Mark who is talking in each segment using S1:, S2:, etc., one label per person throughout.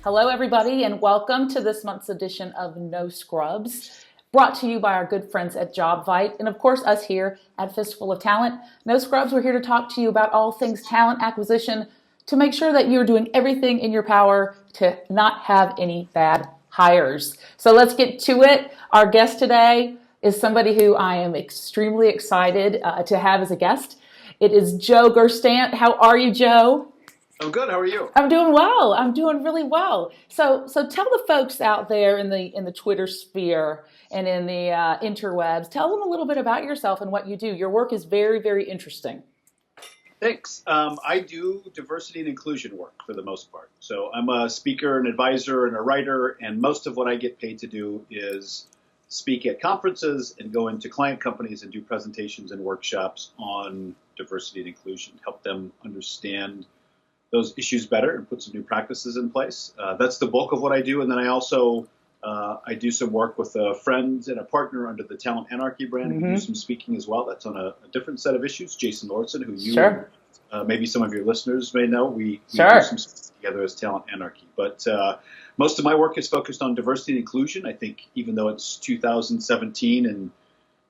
S1: Hello, everybody, and welcome to this month's edition of No Scrubs, brought to you by our good friends at JobVite, and of course, us here at Fistful of Talent. No Scrubs, we're here to talk to you about all things talent acquisition to make sure that you're doing everything in your power to not have any bad hires. So let's get to it. Our guest today is somebody who I am extremely excited to have as a guest. It is Joe Gerstandt. How are you, Joe?
S2: I'm good. How are you?
S1: I'm doing well. I'm doing really well. So tell the folks out there in the Twitter sphere and in the interwebs, tell them a little bit about yourself and what you do. Your work is very, very interesting.
S2: Thanks. I do diversity and inclusion work for the most part. So I'm a speaker, an advisor, and a writer, and most of what I get paid to do is speak at conferences and go into client companies and do presentations and workshops on diversity and inclusion, help them understand those issues better and put some new practices in place. That's the bulk of what I do. And then I also I do some work with a friend and a partner under the Talent Anarchy brand. Mm-hmm. We do some speaking as well. That's on a different set of issues. Jason Lordson, who you and maybe some of your listeners may know, we do some stuff together as Talent Anarchy. But most of my work is focused on diversity and inclusion. I think even though it's 2017 and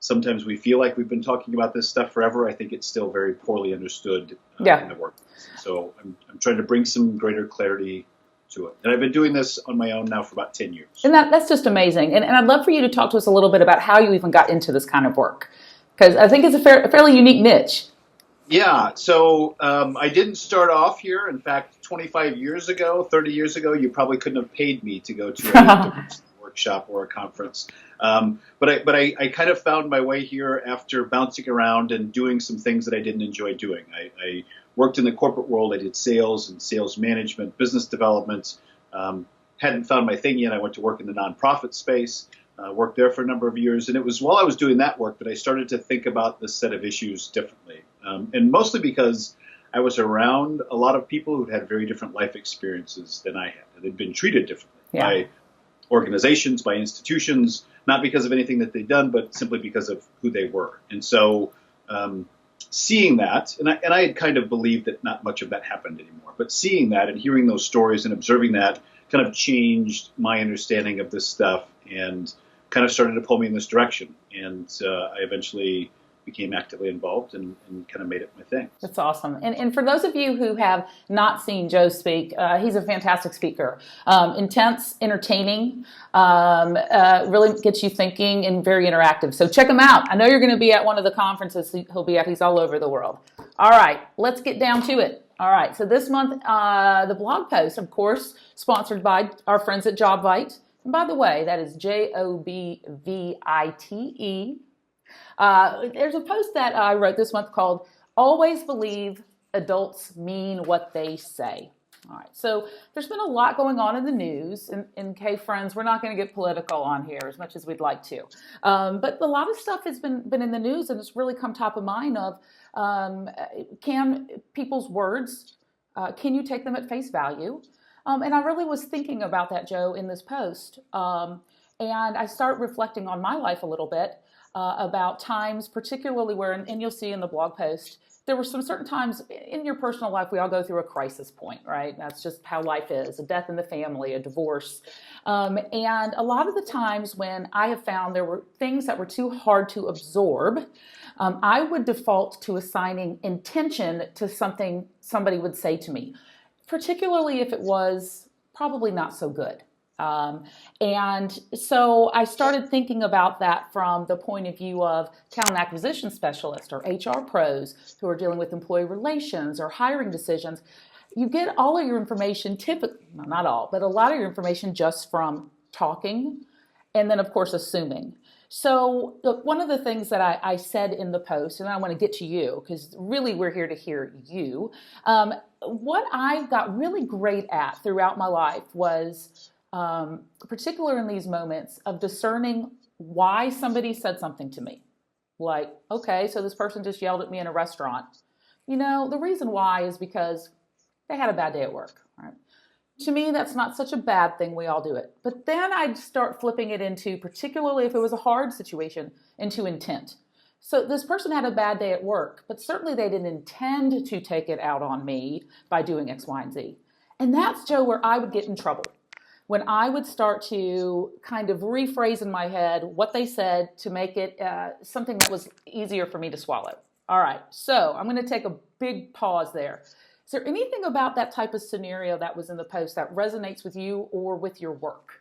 S2: sometimes we feel like we've been talking about this stuff forever, I think it's still very poorly understood in the workplace. So I'm trying to bring some greater clarity to it. And I've been doing this on my own now for about 10 years.
S1: And that's just amazing. And I'd love for you to talk to us a little bit about how you even got into this kind of work, because I think it's a fairly unique niche.
S2: Yeah. So I didn't start off here. In fact, 25 years ago, 30 years ago, you probably couldn't have paid me to go to a workshop or a conference. But I kind of found my way here after bouncing around and doing some things that I didn't enjoy doing. I worked in the corporate world. I did sales and sales management, business development. Hadn't found my thing yet. I went to work in the nonprofit space, worked there for a number of years. And it was while I was doing that work that I started to think about this set of issues differently. And mostly because I was around a lot of people who had very different life experiences than I had. They'd been treated differently by organizations, by institutions, not because of anything that they'd done, but simply because of who they were. And so seeing that, and I had kind of believed that not much of that happened anymore, but seeing that and hearing those stories and observing that kind of changed my understanding of this stuff and kind of started to pull me in this direction. And I eventually became actively involved and kind of made it my thing.
S1: That's awesome. And for those of you who have not seen Joe speak, he's a fantastic speaker. Intense, entertaining, really gets you thinking and very interactive. So check him out. I know you're going to be at one of the conferences he'll be at. He's all over the world. All right, let's get down to it. All right, so this month, the blog post, of course, sponsored by our friends at JobVite. And by the way, that is JOBVITE. There's a post that I wrote this month called Always Believe Adults Mean What They Say. All right, so there's been a lot going on in the news, and okay, friends, we're not going to get political on here as much as we'd like to. But a lot of stuff has been in the news, and it's really come top of mind of can people's words, can you take them at face value? And I really was thinking about that, Joe, in this post. And I start reflecting on my life a little bit. About times, particularly where, and you'll see in the blog post, there were some certain times in your personal life, we all go through a crisis point, right? That's just how life is, a death in the family, a divorce. And a lot of the times when I have found there were things that were too hard to absorb, I would default to assigning intention to something somebody would say to me, particularly if it was probably not so good. And so I started thinking about that from the point of view of talent acquisition specialists or HR pros who are dealing with employee relations or hiring decisions. You get all of your information, typically, not all, but a lot of your information just from talking and then, of course, assuming. So look, one of the things that I said in the post, and I want to get to you because really we're here to hear you. What I got really great at throughout my life was particular in these moments of discerning why somebody said something to me. Like, okay, so this person just yelled at me in a restaurant. You know, the reason why is because they had a bad day at work. Right? To me, that's not such a bad thing. We all do it. But then I'd start flipping it into, particularly if it was a hard situation, into intent. So this person had a bad day at work, but certainly they didn't intend to take it out on me by doing X, Y, and Z. And that's, Joe, where I would get in trouble. when I would start to kind of rephrase in my head what they said to make it something that was easier for me to swallow. All right, so I'm going to take a big pause there. Is there anything about that type of scenario that was in the post that resonates with you or with your work?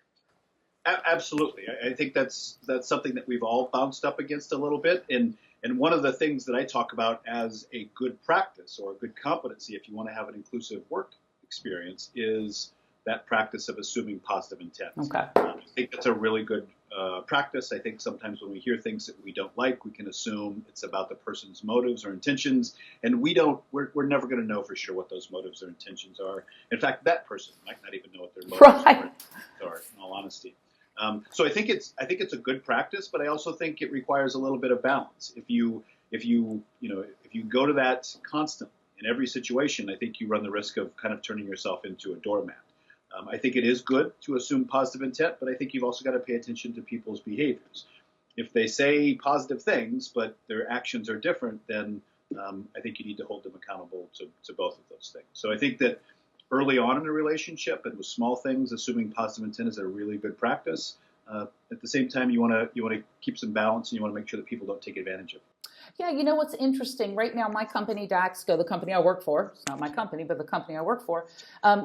S2: Absolutely. I think that's something that we've all bounced up against a little bit. And one of the things that I talk about as a good practice or a good competency, if you want to have an inclusive work experience, is that practice of assuming positive intent.
S1: Okay.
S2: I think that's a really good practice. I think sometimes when we hear things that we don't like, we can assume it's about the person's motives or intentions, and we're never going to know for sure what those motives or intentions are. In fact, that person might not even know what their motives are, in all honesty. So I think it's a good practice, but I also think it requires a little bit of balance. If you go to that constantly in every situation, I think you run the risk of kind of turning yourself into a doormat. I think it is good to assume positive intent, but I think you've also got to pay attention to people's behaviors. If they say positive things, but their actions are different, then I think you need to hold them accountable to both of those things. So I think that early on in a relationship and with small things, assuming positive intent is a really good practice. At the same time, you want to keep some balance, and you want to make sure that people don't take advantage of it.
S1: Yeah, you know what's interesting? Right now, my company, Daxco, the company I work for, it's not my company, but the company I work for,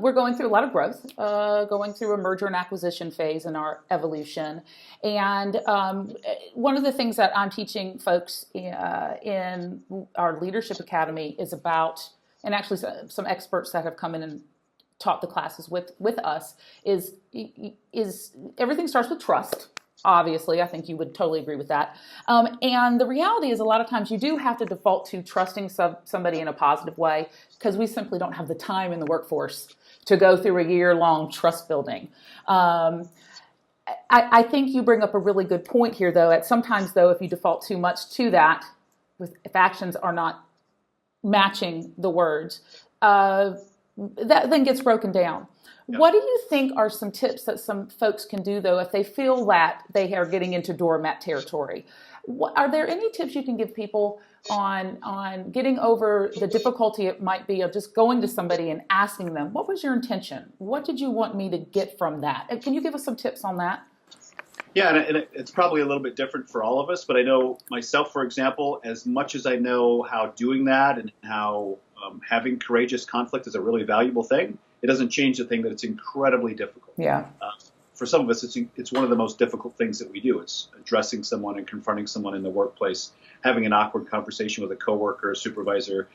S1: we're going through a lot of growth, going through a merger and acquisition phase in our evolution. And one of the things that I'm teaching folks in our Leadership Academy is about, and actually some experts that have come in and taught the classes with us, is everything starts with trust. Obviously, I think you would totally agree with that. And the reality is a lot of times you do have to default to trusting somebody in a positive way because we simply don't have the time in the workforce to go through a year-long trust building. I think you bring up a really good point here, though. Sometimes, though, if you default too much to that, if actions are not matching the words, that then gets broken down. Yeah. What do you think are some tips that some folks can do, though, if they feel that they are getting into doormat territory? Are there any tips you can give people on getting over the difficulty it might be of just going to somebody and asking them, what was your intention? What did you want me to get from that? Can you give us some tips on that?
S2: Yeah, and it's probably a little bit different for all of us, but I know myself, for example, as much as I know how doing that and how having courageous conflict is a really valuable thing, it doesn't change the thing that it's incredibly difficult.
S1: Yeah.
S2: For some of us, it's one of the most difficult things that we do. It's addressing someone and confronting someone in the workplace, having an awkward conversation with a coworker, a supervisor.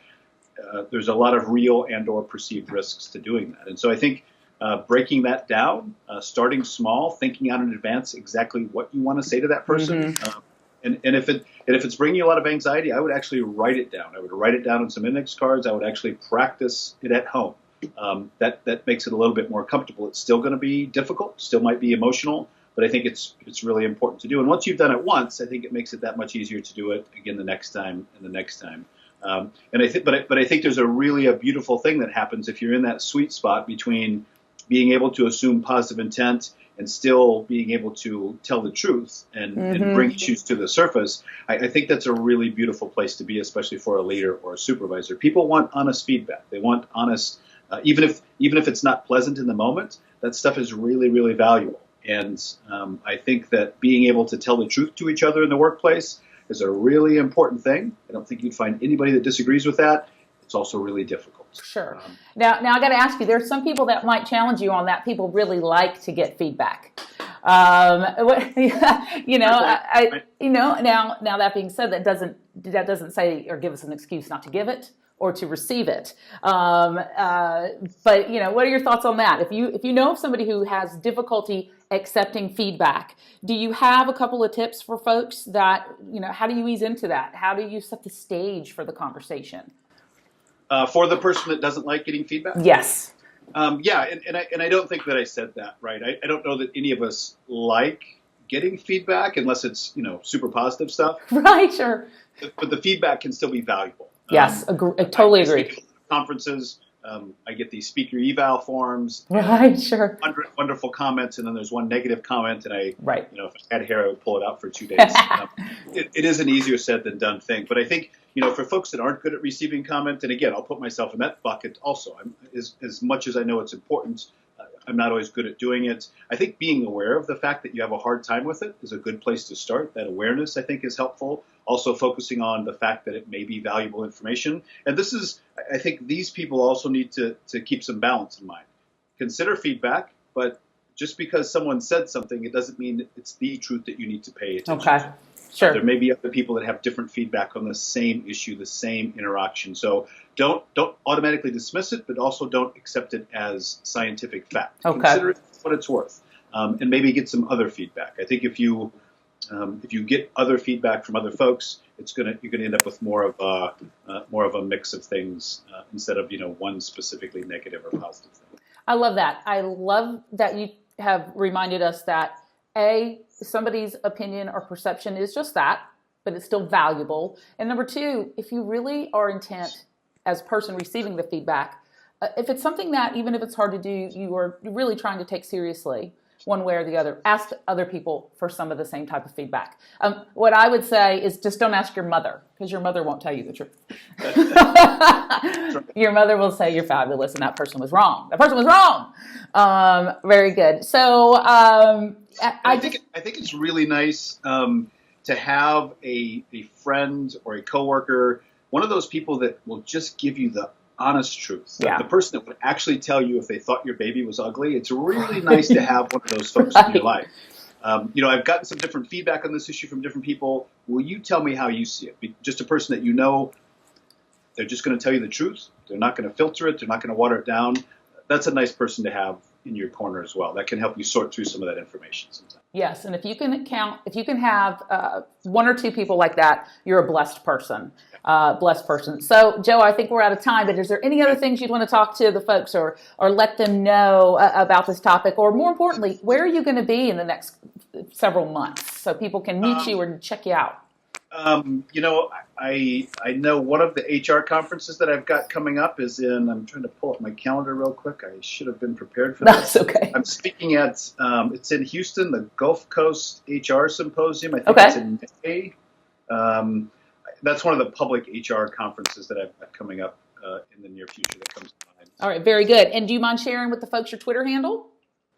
S2: There's a lot of real and or perceived risks to doing that. And so I think breaking that down, starting small, thinking out in advance exactly what you want to say to that person. Mm-hmm. And if it's bringing you a lot of anxiety, I would actually write it down. I would write it down on some index cards. I would actually practice it at home. That makes it a little bit more comfortable. It's still going to be difficult, still might be emotional, but I think it's really important to do. And once you've done it once, I think it makes it that much easier to do it again the next time and the next time. And I think, but I think there's a beautiful thing that happens if you're in that sweet spot between being able to assume positive intent and still being able to tell the truth and bring issues to the surface. I think that's a really beautiful place to be, especially for a leader or a supervisor. People want honest feedback. They want honest. Even if it's not pleasant in the moment, that stuff is really, really valuable. And I think that being able to tell the truth to each other in the workplace is a really important thing. I don't think you'd find anybody that disagrees with that. It's also really difficult.
S1: Sure. Now I got to ask you, there's some people that might challenge you on that. People really like to get feedback. Now that being said, that doesn't say or give us an excuse not to give it or to receive it. But what are your thoughts on that? If you know of somebody who has difficulty accepting feedback, do you have a couple of tips for folks that, how do you ease into that? How do you set the stage for the conversation?
S2: For the person that doesn't like getting feedback?
S1: Yes.
S2: And I don't think that I said that right. I don't know that any of us like getting feedback unless it's, super positive stuff.
S1: Right, sure.
S2: But the feedback can still be valuable.
S1: Yes, I totally agree.
S2: Conferences, I get these speaker eval forms.
S1: Right, sure.
S2: 100 wonderful comments, and then there's one negative comment, and if I had hair, I would pull it out for 2 days. It is an easier said than done thing. But I think, for folks that aren't good at receiving comment, and again, I'll put myself in that bucket also. As much as I know it's important, I'm not always good at doing it. I think being aware of the fact that you have a hard time with it is a good place to start. That awareness, I think, is helpful. Also focusing on the fact that it may be valuable information. And this is, I think these people also need to keep some balance in mind. Consider feedback, but just because someone said something, it doesn't mean it's the truth that you need to pay attention to.
S1: Sure.
S2: There may be other people that have different feedback on the same issue, the same interaction. So don't automatically dismiss it, but also don't accept it as scientific fact. Consider it for what it's worth, and maybe get some other feedback. I think if you get other feedback from other folks, you're gonna end up with more of a mix of things instead of one specifically negative or positive thing.
S1: I love that. I love that you have reminded us that somebody's opinion or perception is just that, but it's still valuable. And number two, if you really are intent as person receiving the feedback, if it's something that, even if it's hard to do, you are really trying to take seriously one way or the other, ask other people for some of the same type of feedback. What I would say is just don't ask your mother, because your mother won't tell you the truth. Your mother will say you're fabulous and that person was wrong. That person was wrong. Very good. So
S2: I think it's really nice to have a friend or a coworker, one of those people that will just give you the honest truth.
S1: Yeah.
S2: The person that would actually tell you if they thought your baby was ugly. It's really nice to have one of those folks in your life. I've gotten some different feedback on this issue from different people. Will you tell me how you see it? Just a person that they're just going to tell you the truth. They're not going to filter it. They're not going to water it down. That's a nice person to have in your corner as well. That can help you sort through some of that information sometimes.
S1: Yes, and if you can have one or two people like that, you're a blessed person. So, Joe, I think we're out of time, but is there any other things you'd want to talk to the folks or let them know about this topic? Or more importantly, where are you going to be in the next several months so people can meet you or check you out?
S2: I know one of the HR conferences that I've got coming up is I'm trying to pull up my calendar real quick. I should have been prepared for this.
S1: That's okay.
S2: I'm speaking at, it's in Houston, the Gulf Coast HR Symposium. I think it's in May. That's one of the public HR conferences that I've got coming up in the near future that comes to mind.
S1: All right, very good. And do you mind sharing with the folks your Twitter handle?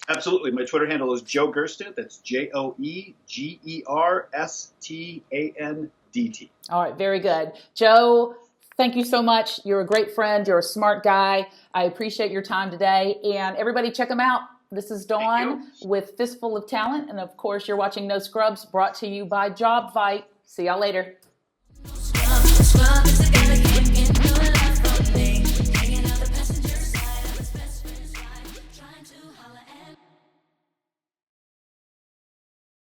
S2: Absolutely. My Twitter handle is Joe Gerstandt. That's JoeGerstandt.
S1: All right, very good. Joe, thank you so much. You're a great friend. You're a smart guy. I appreciate your time today. And everybody check him out. This is Dawn with Fistful of Talent. And of course, you're watching No Scrubs, brought to you by Job Fight. See y'all later.